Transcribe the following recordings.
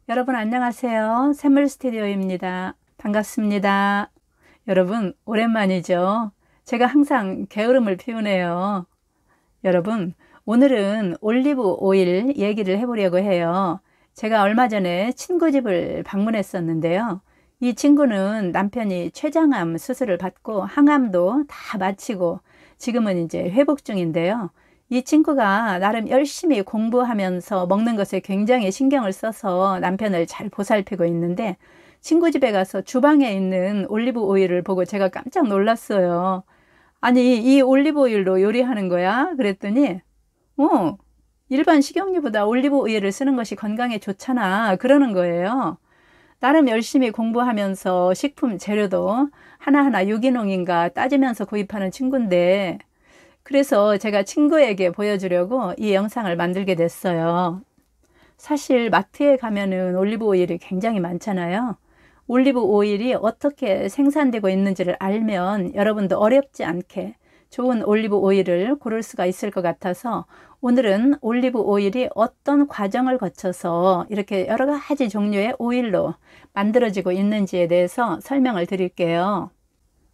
여러분 안녕하세요. 샘물 스튜디오입니다. 반갑습니다. 여러분 오랜만이죠. 제가 항상 게으름을 피우네요. 여러분 오늘은 올리브 오일 얘기를 해보려고 해요. 제가 얼마 전에 친구 집을 방문했었는데요. 이 친구는 남편이 췌장암 수술을 받고 항암도 다 마치고 지금은 이제 회복 중인데요. 이 친구가 나름 열심히 공부하면서 먹는 것에 굉장히 신경을 써서 남편을 잘 보살피고 있는데, 친구 집에 가서 주방에 있는 올리브 오일을 보고 제가 깜짝 놀랐어요. 아니, 이 올리브 오일로 요리하는 거야? 그랬더니 일반 식용유보다 올리브 오일을 쓰는 것이 건강에 좋잖아, 그러는 거예요. 나름 열심히 공부하면서 식품 재료도 하나하나 유기농인가 따지면서 구입하는 친구인데, 그래서 제가 친구에게 보여주려고 이 영상을 만들게 됐어요. 사실 마트에 가면은 올리브 오일이 굉장히 많잖아요. 올리브 오일이 어떻게 생산되고 있는지를 알면 여러분도 어렵지 않게 좋은 올리브 오일을 고를 수가 있을 것 같아서, 오늘은 올리브 오일이 어떤 과정을 거쳐서 이렇게 여러 가지 종류의 오일로 만들어지고 있는지에 대해서 설명을 드릴게요.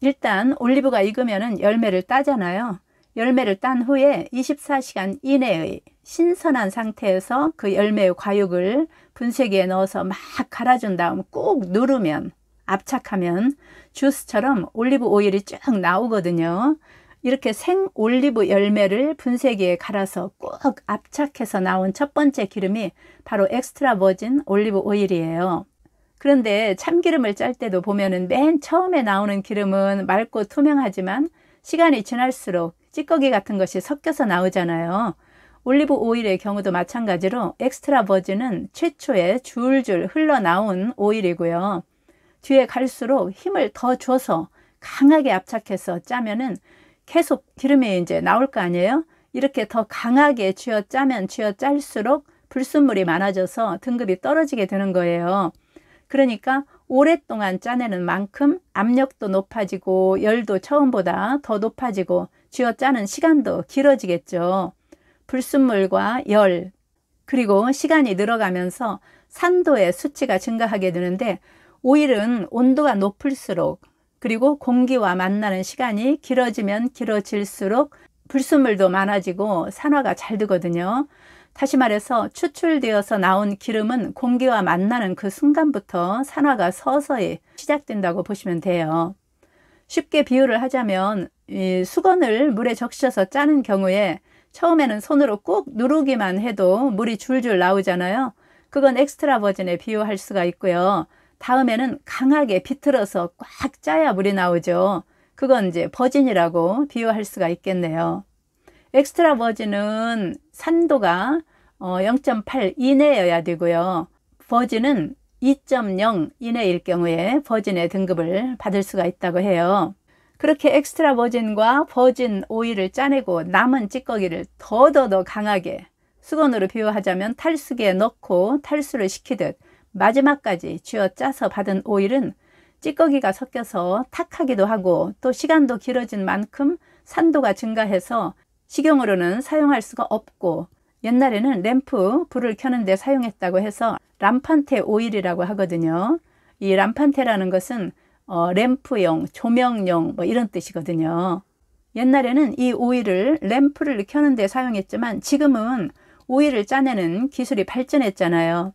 일단 올리브가 익으면은 열매를 따잖아요. 열매를 딴 후에 24시간 이내의 신선한 상태에서 그 열매의 과육을 분쇄기에 넣어서 막 갈아준 다음 꾹 누르면, 압착하면 주스처럼 올리브 오일이 쭉 나오거든요. 이렇게 생 올리브 열매를 분쇄기에 갈아서 꾹 압착해서 나온 첫 번째 기름이 바로 엑스트라 버진 올리브 오일이에요. 그런데 참기름을 짤 때도 보면은 맨 처음에 나오는 기름은 맑고 투명하지만 시간이 지날수록 찌꺼기 같은 것이 섞여서 나오잖아요. 올리브 오일의 경우도 마찬가지로 엑스트라 버진은 최초에 줄줄 흘러나온 오일이고요. 뒤에 갈수록 힘을 더 줘서 강하게 압착해서 짜면은 계속 기름이 이제 나올 거 아니에요? 이렇게 더 강하게 쥐어 짜면 쥐어 짤수록 불순물이 많아져서 등급이 떨어지게 되는 거예요. 그러니까 오랫동안 짜내는 만큼 압력도 높아지고 열도 처음보다 더 높아지고 쥐어 짜는 시간도 길어지겠죠. 불순물과 열, 그리고 시간이 늘어가면서 산도의 수치가 증가하게 되는데, 오일은 온도가 높을수록, 그리고 공기와 만나는 시간이 길어지면 길어질수록 불순물도 많아지고 산화가 잘 되거든요. 다시 말해서 추출되어서 나온 기름은 공기와 만나는 그 순간부터 산화가 서서히 시작된다고 보시면 돼요. 쉽게 비유를 하자면 이 수건을 물에 적셔서 짜는 경우에 처음에는 손으로 꾹 누르기만 해도 물이 줄줄 나오잖아요. 그건 엑스트라 버진에 비유할 수가 있고요. 다음에는 강하게 비틀어서 꽉 짜야 물이 나오죠. 그건 이제 버진이라고 비유할 수가 있겠네요. 엑스트라 버진은 산도가 0.8 이내여야 되고요. 버진은 2.0 이내일 경우에 버진의 등급을 받을 수가 있다고 해요. 그렇게 엑스트라 버진과 버진 오일을 짜내고 남은 찌꺼기를 더 강하게, 수건으로 비유하자면 탈수기에 넣고 탈수를 시키듯 마지막까지 쥐어 짜서 받은 오일은 찌꺼기가 섞여서 탁하기도 하고, 또 시간도 길어진 만큼 산도가 증가해서 식용으로는 사용할 수가 없고, 옛날에는 램프 불을 켜는 데 사용했다고 해서 람판테 오일이라고 하거든요. 이 람판테라는 것은 램프용, 조명용 뭐 이런 뜻이거든요. 옛날에는 이 오일을 램프를 켜는 데 사용했지만 지금은 오일을 짜내는 기술이 발전했잖아요.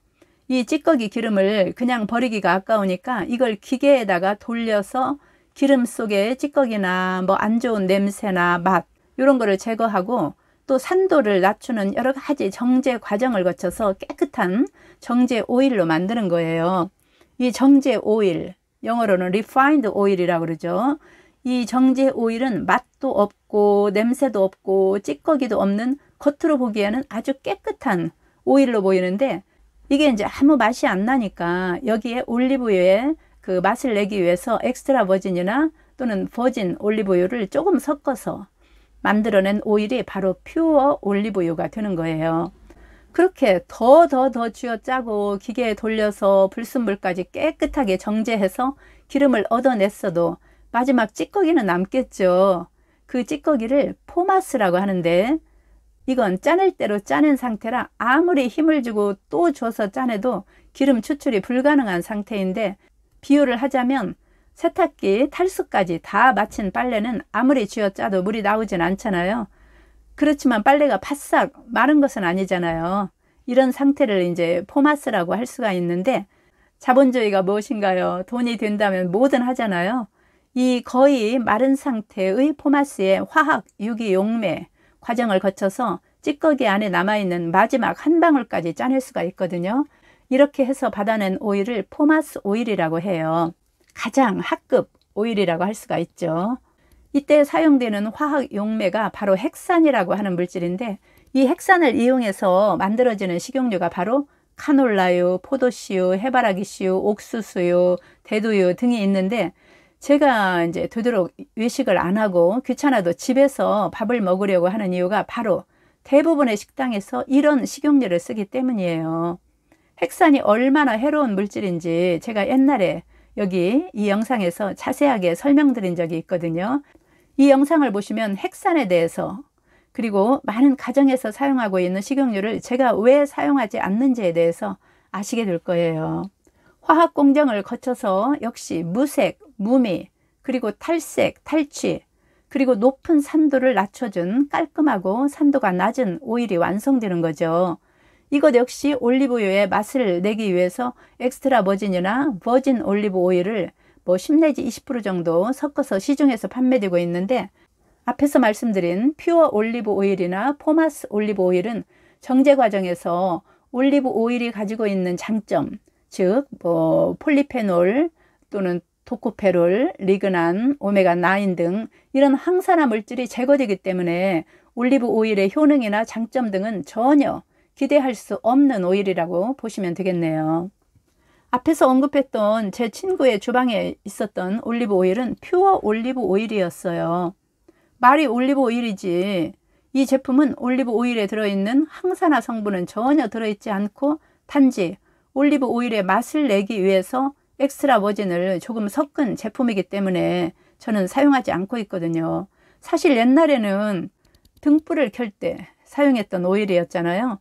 이 찌꺼기 기름을 그냥 버리기가 아까우니까 이걸 기계에다가 돌려서 기름 속에 찌꺼기나 뭐 안 좋은 냄새나 맛 이런 거를 제거하고, 또 산도를 낮추는 여러 가지 정제 과정을 거쳐서 깨끗한 정제 오일로 만드는 거예요. 이 정제 오일, 영어로는 refined oil이라고 그러죠. 이 정제 오일은 맛도 없고 냄새도 없고 찌꺼기도 없는, 겉으로 보기에는 아주 깨끗한 오일로 보이는데, 이게 이제 아무 맛이 안 나니까 여기에 올리브유에 그 맛을 내기 위해서 엑스트라 버진이나 또는 버진 올리브유를 조금 섞어서 만들어낸 오일이 바로 퓨어 올리브유가 되는 거예요. 그렇게 더 쥐어짜고 기계에 돌려서 불순물까지 깨끗하게 정제해서 기름을 얻어냈어도 마지막 찌꺼기는 남겠죠. 그 찌꺼기를 포마스라고 하는데, 이건 짜낼 대로 짜낸 상태라 아무리 힘을 주고 또 줘서 짜내도 기름 추출이 불가능한 상태인데, 비유를 하자면 세탁기 탈수까지 다 마친 빨래는 아무리 쥐어짜도 물이 나오진 않잖아요. 그렇지만 빨래가 바싹 마른 것은 아니잖아요. 이런 상태를 이제 포마스라고 할 수가 있는데, 자본주의가 무엇인가요? 돈이 된다면 뭐든 하잖아요. 이 거의 마른 상태의 포마스의 화학 유기 용매 과정을 거쳐서 찌꺼기 안에 남아있는 마지막 한 방울까지 짜낼 수가 있거든요. 이렇게 해서 받아낸 오일을 포마스 오일이라고 해요. 가장 하급 오일이라고 할 수가 있죠. 이때 사용되는 화학 용매가 바로 헥산이라고 하는 물질인데, 이 헥산을 이용해서 만들어지는 식용유가 바로 카놀라유, 포도씨유, 해바라기씨유, 옥수수유, 대두유 등이 있는데, 제가 이제 되도록 외식을 안 하고 귀찮아도 집에서 밥을 먹으려고 하는 이유가 바로 대부분의 식당에서 이런 식용유를 쓰기 때문이에요. 헥산이 얼마나 해로운 물질인지 제가 옛날에 여기 이 영상에서 자세하게 설명드린 적이 있거든요. 이 영상을 보시면 헥산에 대해서, 그리고 많은 가정에서 사용하고 있는 식용유를 제가 왜 사용하지 않는지에 대해서 아시게 될 거예요. 화학 공정을 거쳐서 역시 무색, 무미, 그리고 탈색, 탈취, 그리고 높은 산도를 낮춰준 깔끔하고 산도가 낮은 오일이 완성되는 거죠. 이것 역시 올리브유의 맛을 내기 위해서 엑스트라 버진이나 버진 올리브 오일을 10 내지 20% 정도 섞어서 시중에서 판매되고 있는데, 앞에서 말씀드린 퓨어 올리브 오일이나 포마스 올리브 오일은 정제 과정에서 올리브 오일이 가지고 있는 장점, 즉 폴리페놀 또는 토코페롤, 리그난, 오메가9 등 이런 항산화 물질이 제거되기 때문에 올리브 오일의 효능이나 장점 등은 전혀 기대할 수 없는 오일이라고 보시면 되겠네요. 앞에서 언급했던 제 친구의 주방에 있었던 올리브 오일은 퓨어 올리브 오일이었어요. 말이 올리브 오일이지, 이 제품은 올리브 오일에 들어있는 항산화 성분은 전혀 들어있지 않고 단지 올리브 오일의 맛을 내기 위해서 엑스트라 버진을 조금 섞은 제품이기 때문에 저는 사용하지 않고 있거든요. 사실 옛날에는 등불을 켤 때 사용했던 오일이었잖아요.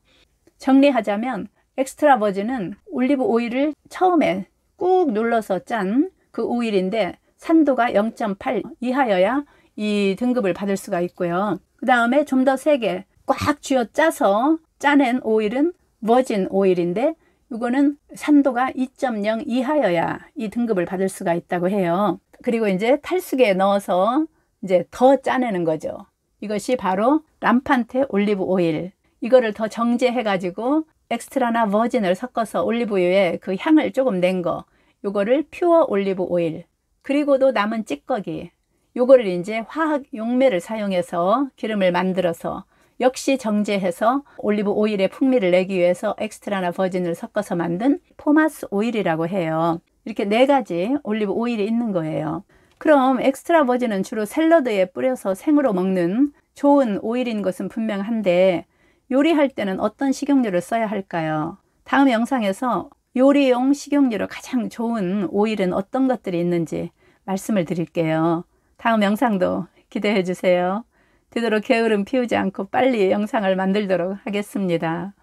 정리하자면 엑스트라 버진은 올리브 오일을 처음에 꾹 눌러서 짠 그 오일인데, 산도가 0.8 이하여야 이 등급을 받을 수가 있고요. 그 다음에 좀 더 세게 꽉 쥐어 짜서 짜낸 오일은 버진 오일인데, 이거는 산도가 2.0 이하여야 이 등급을 받을 수가 있다고 해요. 그리고 이제 탈수기에 넣어서 이제 더 짜내는 거죠. 이것이 바로 람판테 올리브 오일. 이거를 더 정제해 가지고 엑스트라나 버진을 섞어서 올리브유에 그 향을 조금 낸 거, 요거를 퓨어 올리브 오일. 그리고도 남은 찌꺼기, 요거를 이제 화학 용매를 사용해서 기름을 만들어서 역시 정제해서 올리브 오일의 풍미를 내기 위해서 엑스트라나 버진을 섞어서 만든 포마스 오일이라고 해요. 이렇게 4가지 올리브 오일이 있는 거예요. 그럼 엑스트라 버진은 주로 샐러드에 뿌려서 생으로 먹는 좋은 오일인 것은 분명한데, 요리할 때는 어떤 식용유를 써야 할까요? 다음 영상에서 요리용 식용유로 가장 좋은 오일은 어떤 것들이 있는지 말씀을 드릴게요. 다음 영상도 기대해 주세요. 되도록 게으름 피우지 않고 빨리 영상을 만들도록 하겠습니다.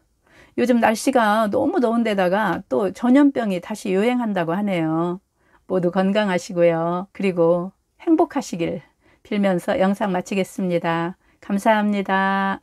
요즘 날씨가 너무 더운데다가 또 전염병이 다시 유행한다고 하네요. 모두 건강하시고요. 그리고 행복하시길 빌면서 영상 마치겠습니다. 감사합니다.